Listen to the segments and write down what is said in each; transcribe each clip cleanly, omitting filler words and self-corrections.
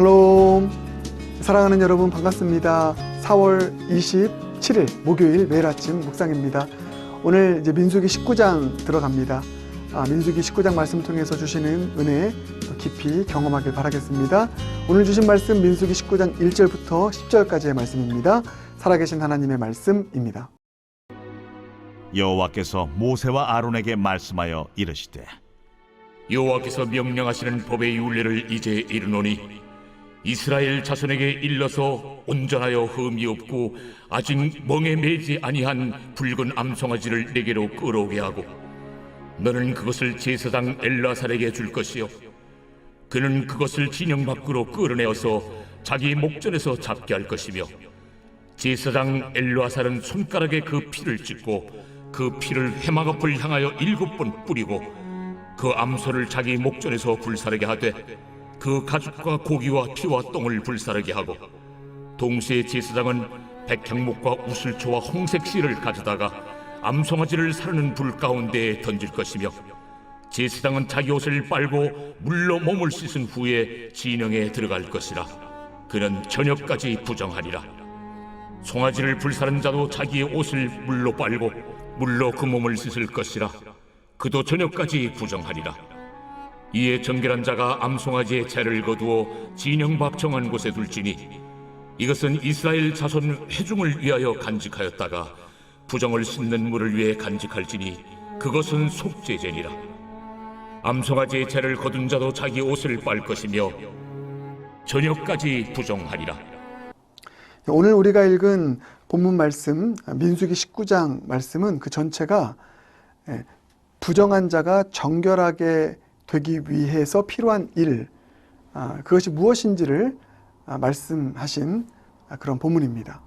샬롬. 사랑하는 여러분 반갑습니다. 4월 27일 목요일 매일 아침 묵상입니다. 오늘 이제 민수기 19장 들어갑니다. 민수기 19장 말씀 통해서 주시는 은혜 깊이 경험하길 바라겠습니다. 오늘 주신 말씀 민수기 19장 1절부터 10절까지의 말씀입니다. 살아계신 하나님의 말씀입니다. 여호와께서 모세와 아론에게 말씀하여 이르시되 여호와께서 명령하시는 법의 율례를 이제 이르노니 이스라엘 자손에게 일러서 온전하여 흠이 없고 아직 멍에 매지 아니한 붉은 암송아지를 내게로 끌어오게 하고 너는 그것을 제사장 엘라살에게 줄 것이요 그는 그것을 진영 밖으로 끌어내어서 자기 목전에서 잡게 할 것이며 제사장 엘라살은 손가락에 그 피를 찍고 그 피를 회막 앞을 향하여 7번 뿌리고 그 암소를 자기 목전에서 불사르게 하되 그 가죽과 고기와 피와 똥을 불사르게 하고 동시에 제사장은 백향목과 우슬초와 홍색 실을 가져다가 암송아지를 사르는 불 가운데에 던질 것이며 제사장은 자기 옷을 빨고 물로 몸을 씻은 후에 진영에 들어갈 것이라. 그는 저녁까지 부정하리라. 송아지를 불사른 자도 자기의 옷을 물로 빨고 물로 그 몸을 씻을 것이라. 그도 저녁까지 부정하리라. 이에 정결한 자가 암송아지의 채를 거두어 진영 밖 정한 곳에 둘지니 이것은 이스라엘 자손 회중을 위하여 간직하였다가 부정을 씻는 물을 위해 간직할지니 그것은 속죄제니라. 암송아지의 채를 거둔 자도 자기 옷을 빨 것이며 저녁까지 부정하리라. 오늘 우리가 읽은 본문 말씀 민수기 19장 말씀은 그 전체가 부정한 자가 정결하게 되기 위해서 필요한 일, 그것이 무엇인지를 말씀하신 그런 본문입니다.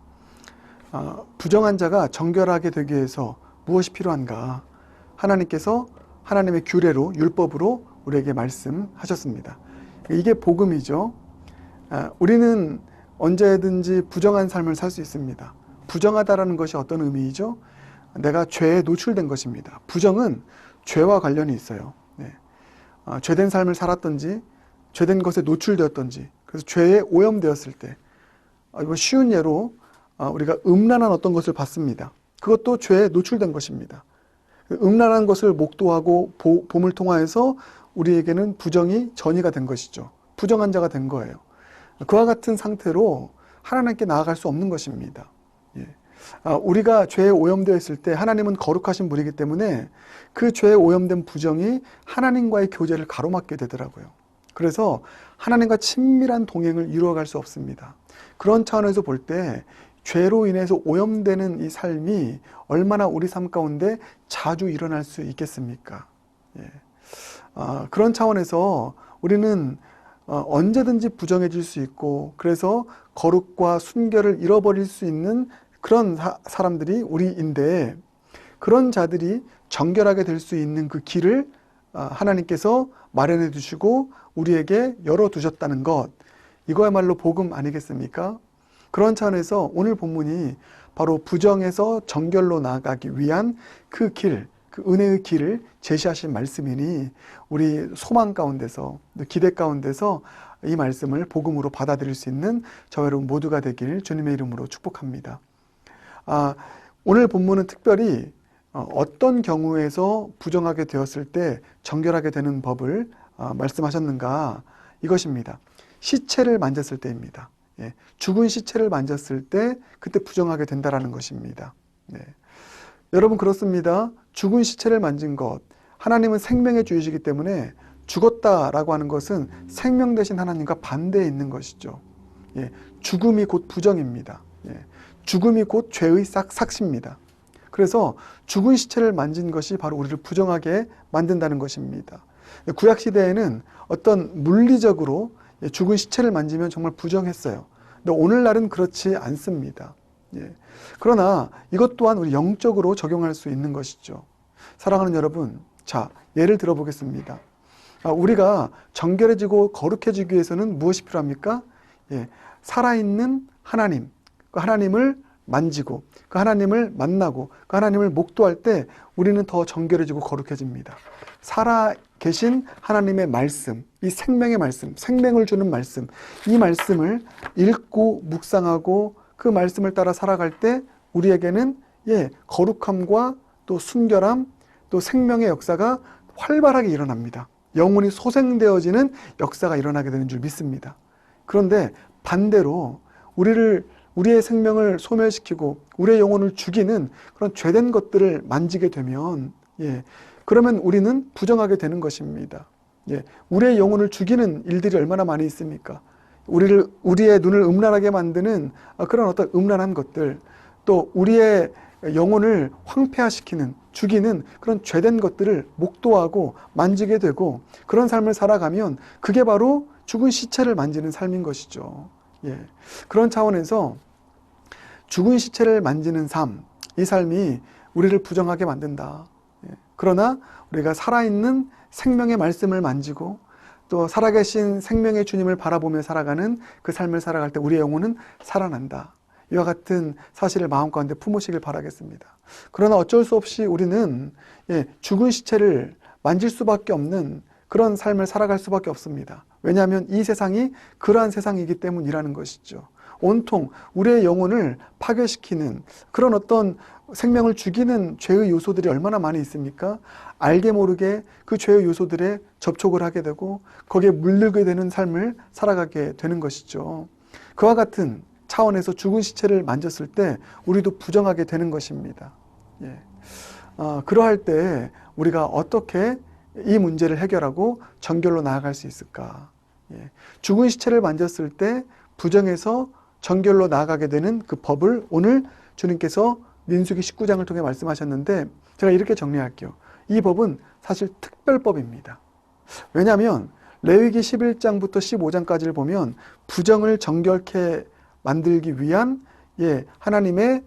부정한 자가 정결하게 되기 위해서 무엇이 필요한가? 하나님께서 하나님의 규례로, 율법으로 우리에게 말씀하셨습니다. 이게 복음이죠. 우리는 언제든지 부정한 삶을 살 수 있습니다. 부정하다라는 것이 어떤 의미이죠? 내가 죄에 노출된 것입니다. 부정은 죄와 관련이 있어요. 죄된 삶을 살았던지 죄된 것에 노출되었던지, 그래서 죄에 오염되었을 때, 이거 쉬운 예로 우리가 음란한 어떤 것을 봤습니다. 그것도 죄에 노출된 것입니다. 음란한 것을 목도하고 봄을 통하여서 우리에게는 부정이 전이가 된 것이죠. 부정한 자가 된 거예요. 그와 같은 상태로 하나님께 나아갈 수 없는 것입니다. 우리가 죄에 오염되어 있을 때 하나님은 거룩하신 분이기 때문에 그 죄에 오염된 부정이 하나님과의 교제를 가로막게 되더라고요. 그래서 하나님과 친밀한 동행을 이루어갈 수 없습니다. 그런 차원에서 볼 때 죄로 인해서 오염되는 이 삶이 얼마나 우리 삶 가운데 자주 일어날 수 있겠습니까? 그런 차원에서 우리는 언제든지 부정해질 수 있고, 그래서 거룩과 순결을 잃어버릴 수 있는 그런 사람들이 우리인데, 그런 자들이 정결하게 될 수 있는 그 길을 하나님께서 마련해 두시고 우리에게 열어두셨다는 것, 이거야말로 복음 아니겠습니까? 그런 차원에서 오늘 본문이 바로 부정에서 정결로 나아가기 위한 그 길, 그 은혜의 길을 제시하신 말씀이니 우리 소망 가운데서, 기대 가운데서 이 말씀을 복음으로 받아들일 수 있는 저와 여러분 모두가 되길 주님의 이름으로 축복합니다. 오늘 본문은 특별히 어떤 경우에서 부정하게 되었을 때 정결하게 되는 법을 말씀하셨는가, 이것입니다. 시체를 만졌을 때입니다. 죽은 시체를 만졌을 때 그때 부정하게 된다라는 것입니다. 여러분 그렇습니다. 죽은 시체를 만진 것, 하나님은 생명의 주이시기 때문에 죽었다라고 하는 것은 생명 되신 하나님과 반대에 있는 것이죠. 죽음이 곧 부정입니다. 죽음이 곧 죄의 삭시입니다. 그래서 죽은 시체를 만진 것이 바로 우리를 부정하게 만든다는 것입니다. 구약시대에는 어떤 물리적으로 죽은 시체를 만지면 정말 부정했어요. 근데 오늘날은 그렇지 않습니다. 그러나 이것 또한 우리 영적으로 적용할 수 있는 것이죠. 사랑하는 여러분, 자, 예를 들어보겠습니다. 우리가 정결해지고 거룩해지기 위해서는 무엇이 필요합니까? 살아있는 하나님, 그 하나님을 만지고 그 하나님을 만나고 그 하나님을 목도할 때 우리는 더 정결해지고 거룩해집니다. 살아 계신 하나님의 말씀, 이 생명의 말씀, 생명을 주는 말씀, 이 말씀을 읽고 묵상하고 그 말씀을 따라 살아갈 때 우리에게는 거룩함과 또 순결함, 또 생명의 역사가 활발하게 일어납니다. 영혼이 소생되어지는 역사가 일어나게 되는 줄 믿습니다. 그런데 반대로 우리의 생명을 소멸시키고 우리의 영혼을 죽이는 그런 죄된 것들을 만지게 되면 그러면 우리는 부정하게 되는 것입니다. 우리의 영혼을 죽이는 일들이 얼마나 많이 있습니까? 우리의 눈을 음란하게 만드는 그런 어떤 음란한 것들, 또 우리의 영혼을 황폐화시키는, 죽이는 그런 죄된 것들을 목도하고 만지게 되고 그런 삶을 살아가면 그게 바로 죽은 시체를 만지는 삶인 것이죠. 그런 차원에서 죽은 시체를 만지는 삶, 이 삶이 우리를 부정하게 만든다. 그러나 우리가 살아있는 생명의 말씀을 만지고 또 살아계신 생명의 주님을 바라보며 살아가는 그 삶을 살아갈 때 우리의 영혼은 살아난다. 이와 같은 사실을 마음 가운데 품으시길 바라겠습니다. 그러나 어쩔 수 없이 우리는 죽은 시체를 만질 수밖에 없는 그런 삶을 살아갈 수밖에 없습니다. 왜냐하면 이 세상이 그러한 세상이기 때문이라는 것이죠. 온통 우리의 영혼을 파괴시키는 그런 어떤 생명을 죽이는 죄의 요소들이 얼마나 많이 있습니까? 알게 모르게 그 죄의 요소들에 접촉을 하게 되고 거기에 물들게 되는 삶을 살아가게 되는 것이죠. 그와 같은 차원에서 죽은 시체를 만졌을 때 우리도 부정하게 되는 것입니다. 그러할 때 우리가 어떻게 이 문제를 해결하고 정결로 나아갈 수 있을까? 죽은 시체를 만졌을 때 부정해서 정결로 나아가게 되는 그 법을 오늘 주님께서 민수기 19장을 통해 말씀하셨는데 제가 이렇게 정리할게요. 이 법은 사실 특별법입니다. 왜냐하면 레위기 11장부터 15장까지를 보면 부정을 정결케 만들기 위한 하나님의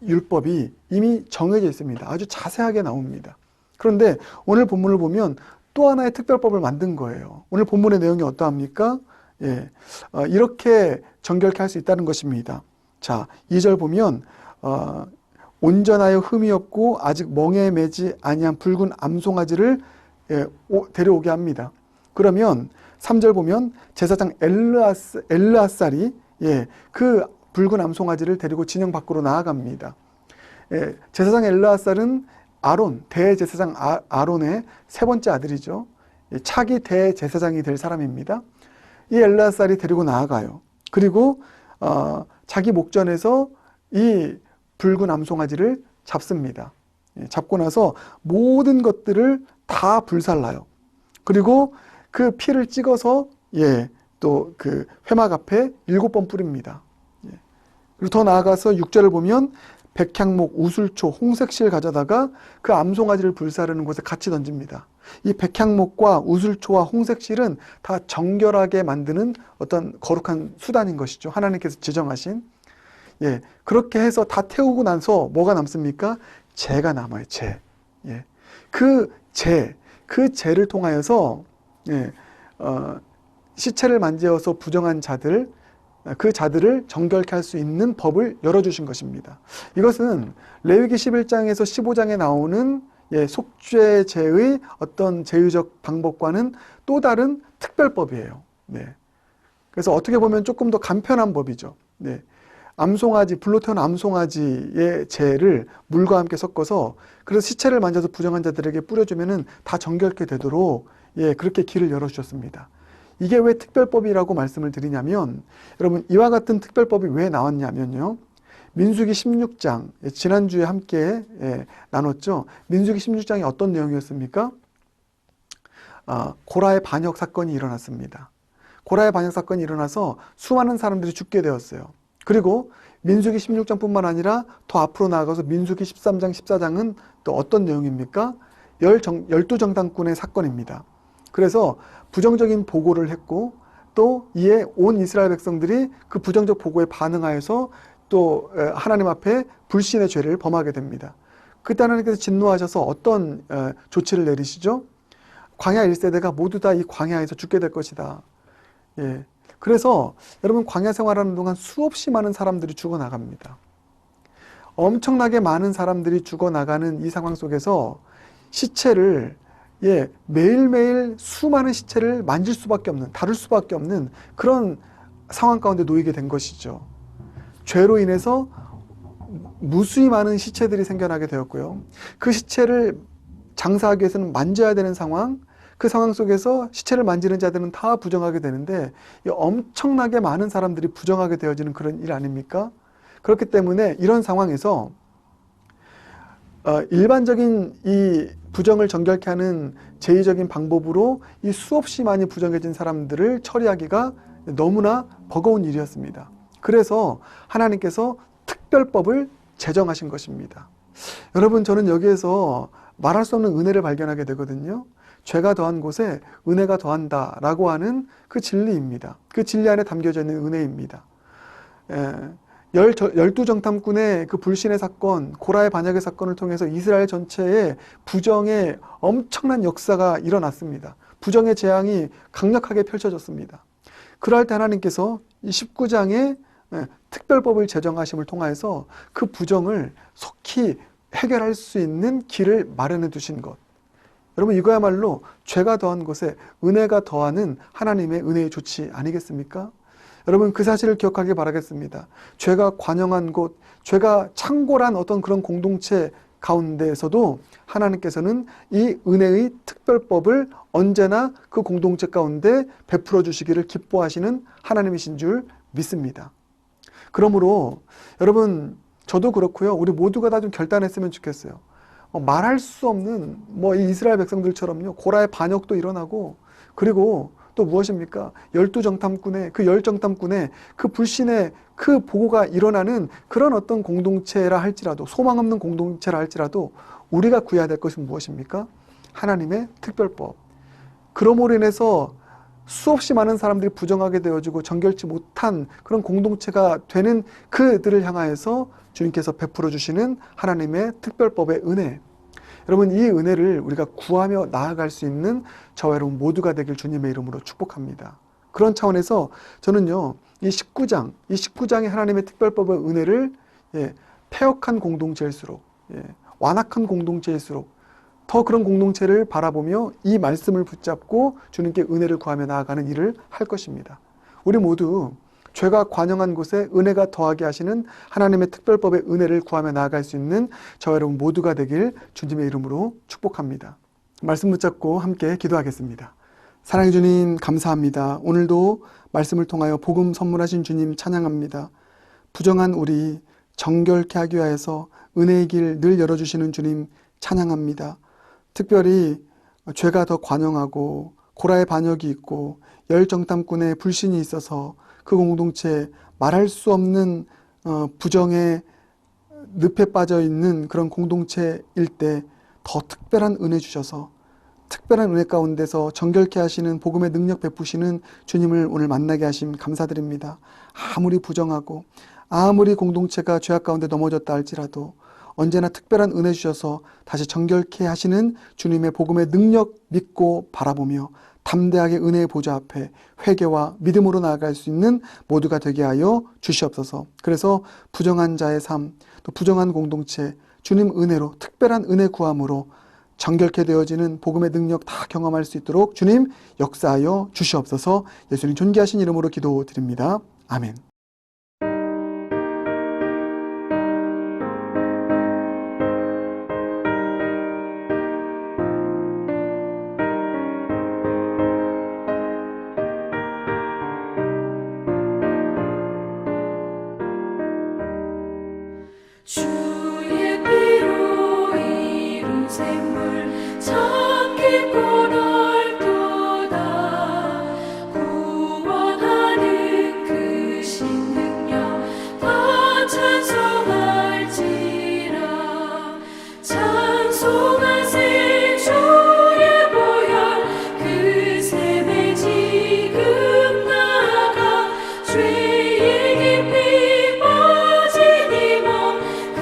율법이 이미 정해져 있습니다. 아주 자세하게 나옵니다. 그런데 오늘 본문을 보면 또 하나의 특별법을 만든 거예요. 오늘 본문의 내용이 어떠합니까? 이렇게 정결케 할 수 있다는 것입니다. 자, 2절 보면 온전하여 흠이 없고 아직 멍에 매지 아니한 붉은 암송아지를 데려오게 합니다. 그러면 3절 보면 제사장 엘르아살이 그 붉은 암송아지를 데리고 진영 밖으로 나아갑니다. 제사장 엘르아살은 대제사장 아론의 세 번째 아들이죠. 차기 대제사장이 될 사람입니다. 이 엘르아살이 데리고 나아가요. 그리고 자기 목전에서 이 붉은 암송아지를 잡습니다. 잡고 나서 모든 것들을 다 불살라요. 그리고 그 피를 찍어서 또 그 회막 앞에 7번 뿌립니다. 그리고 더 나아가서 6절을 보면 백향목, 우슬초, 홍색실 가져다가 그 암송아지를 불사르는 곳에 같이 던집니다. 이 백향목과 우슬초와 홍색실은 다 정결하게 만드는 어떤 거룩한 수단인 것이죠. 하나님께서 지정하신. 그렇게 해서 다 태우고 나서 뭐가 남습니까? 재가 남아요. 재. 그 재를 통하여서 시체를 만지어서 부정한 자들, 그 자들을 정결케 할 수 있는 법을 열어주신 것입니다. 이것은 레위기 11장에서 15장에 나오는 속죄제의 어떤 제의적 방법과는 또 다른 특별법이에요. 그래서 어떻게 보면 조금 더 간편한 법이죠. 암송아지, 불로 태운 암송아지의 재를 물과 함께 섞어서 그래서 시체를 만져서 부정한 자들에게 뿌려주면은 다 정결케 되도록 그렇게 길을 열어주셨습니다. 이게 왜 특별법이라고 말씀을 드리냐면 여러분 이와 같은 특별법이 왜 나왔냐면요. 민수기 16장 지난주에 함께 나눴죠. 민수기 16장이 어떤 내용이었습니까? 고라의 반역 사건이 일어났습니다. 고라의 반역 사건이 일어나서 수많은 사람들이 죽게 되었어요. 그리고 민수기 16장뿐만 아니라 더 앞으로 나아가서 민수기 13장, 14장은 또 어떤 내용입니까? 12정당꾼의 사건입니다. 그래서 부정적인 보고를 했고 또 이에 온 이스라엘 백성들이 그 부정적 보고에 반응하여서 또 하나님 앞에 불신의 죄를 범하게 됩니다. 그때 하나님께서 진노하셔서 어떤 조치를 내리시죠? 광야 1세대가 모두 다 이 광야에서 죽게 될 것이다. 그래서 여러분 광야 생활하는 동안 수없이 많은 사람들이 죽어나갑니다. 엄청나게 많은 사람들이 죽어나가는 이 상황 속에서 시체를 매일매일 수많은 시체를 만질 수밖에 없는, 다룰 수밖에 없는 그런 상황 가운데 놓이게 된 것이죠. 죄로 인해서 무수히 많은 시체들이 생겨나게 되었고요. 그 시체를 장사하기 위해서는 만져야 되는 상황, 그 상황 속에서 시체를 만지는 자들은 다 부정하게 되는데 엄청나게 많은 사람들이 부정하게 되어지는 그런 일 아닙니까? 그렇기 때문에 이런 상황에서 일반적인 이 부정을 정결케 하는 제의적인 방법으로 이 수없이 많이 부정해진 사람들을 처리하기가 너무나 버거운 일이었습니다. 그래서 하나님께서 특별법을 제정하신 것입니다. 여러분, 저는 여기에서 말할 수 없는 은혜를 발견하게 되거든요. 죄가 더한 곳에 은혜가 더한다 라고 하는 그 진리입니다. 그 진리 안에 담겨져 있는 은혜입니다. 12정탐꾼의 그 불신의 사건, 고라의 반역의 사건을 통해서 이스라엘 전체에 부정의 엄청난 역사가 일어났습니다. 부정의 재앙이 강력하게 펼쳐졌습니다. 그럴 때 하나님께서 이 19장에 특별법을 제정하심을 통하여서 그 부정을 속히 해결할 수 있는 길을 마련해 두신 것. 여러분, 이거야말로 죄가 더한 곳에 은혜가 더하는 하나님의 은혜의 조치 아니겠습니까? 여러분, 그 사실을 기억하길 바라겠습니다. 죄가 관영한 곳, 죄가 창궐한 어떤 그런 공동체 가운데에서도 하나님께서는 이 은혜의 특별법을 언제나 그 공동체 가운데 베풀어 주시기를 기뻐하시는 하나님이신 줄 믿습니다. 그러므로 여러분, 저도 그렇고요. 우리 모두가 다 좀 결단했으면 좋겠어요. 말할 수 없는 이 이스라엘 백성들처럼요, 고라의 반역도 일어나고, 그리고 또 무엇입니까? 12정탐꾼의 그 10정탐꾼의 그 불신의 그 보고가 일어나는 그런 어떤 공동체라 할지라도, 소망 없는 공동체라 할지라도 우리가 구해야 될 것은 무엇입니까? 하나님의 특별법. 그러므로 인해서 수없이 많은 사람들이 부정하게 되어지고 정결치 못한 그런 공동체가 되는 그들을 향하여서 주님께서 베풀어 주시는 하나님의 특별법의 은혜. 여러분, 이 은혜를 우리가 구하며 나아갈 수 있는 저와 여러분 모두가 되길 주님의 이름으로 축복합니다. 그런 차원에서 저는요, 이 19장의 하나님의 특별법의 은혜를 패역한 공동체일수록, 완악한 공동체일수록 더 그런 공동체를 바라보며 이 말씀을 붙잡고 주님께 은혜를 구하며 나아가는 일을 할 것입니다. 우리 모두 죄가 관영한 곳에 은혜가 더하게 하시는 하나님의 특별법의 은혜를 구하며 나아갈 수 있는 저와 여러분 모두가 되길 주님의 이름으로 축복합니다. 말씀 붙잡고 함께 기도하겠습니다. 사랑해 주님, 감사합니다. 오늘도 말씀을 통하여 복음 선물하신 주님 찬양합니다. 부정한 우리 정결케 하기 위하여서 은혜의 길 늘 열어주시는 주님 찬양합니다. 특별히 죄가 더 관영하고 고라의 반역이 있고 열정탐꾼의 불신이 있어서 그 공동체에 말할 수 없는 부정의 늪에 빠져 있는 그런 공동체일 때 더 특별한 은혜 주셔서 특별한 은혜 가운데서 정결케 하시는 복음의 능력 베푸시는 주님을 오늘 만나게 하심 감사드립니다. 아무리 부정하고 아무리 공동체가 죄악 가운데 넘어졌다 할지라도 언제나 특별한 은혜 주셔서 다시 정결케 하시는 주님의 복음의 능력 믿고 바라보며 담대하게 은혜의 보좌 앞에 회개와 믿음으로 나아갈 수 있는 모두가 되게 하여 주시옵소서. 그래서 부정한 자의 삶, 또 부정한 공동체, 주님 은혜로 특별한 은혜 구함으로 정결케 되어지는 복음의 능력 다 경험할 수 있도록 주님 역사하여 주시옵소서. 예수님 존귀하신 이름으로 기도드립니다. 아멘. 주의 피로 이룬 샘물 참 깊고 넓도다. 구원하는 그 신능력 다 찬송할지라. 찬송하세 주의 보혈 그 샘에 지금 나가 죄의 깊이 빠진 이몸 그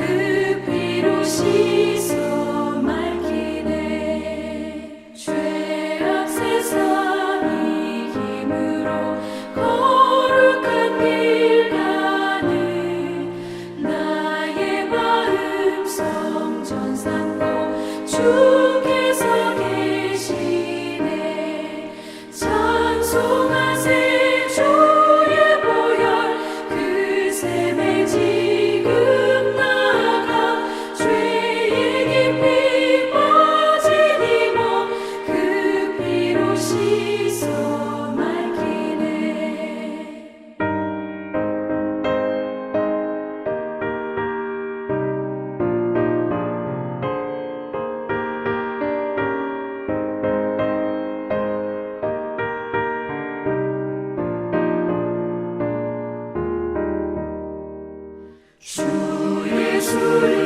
주 예수를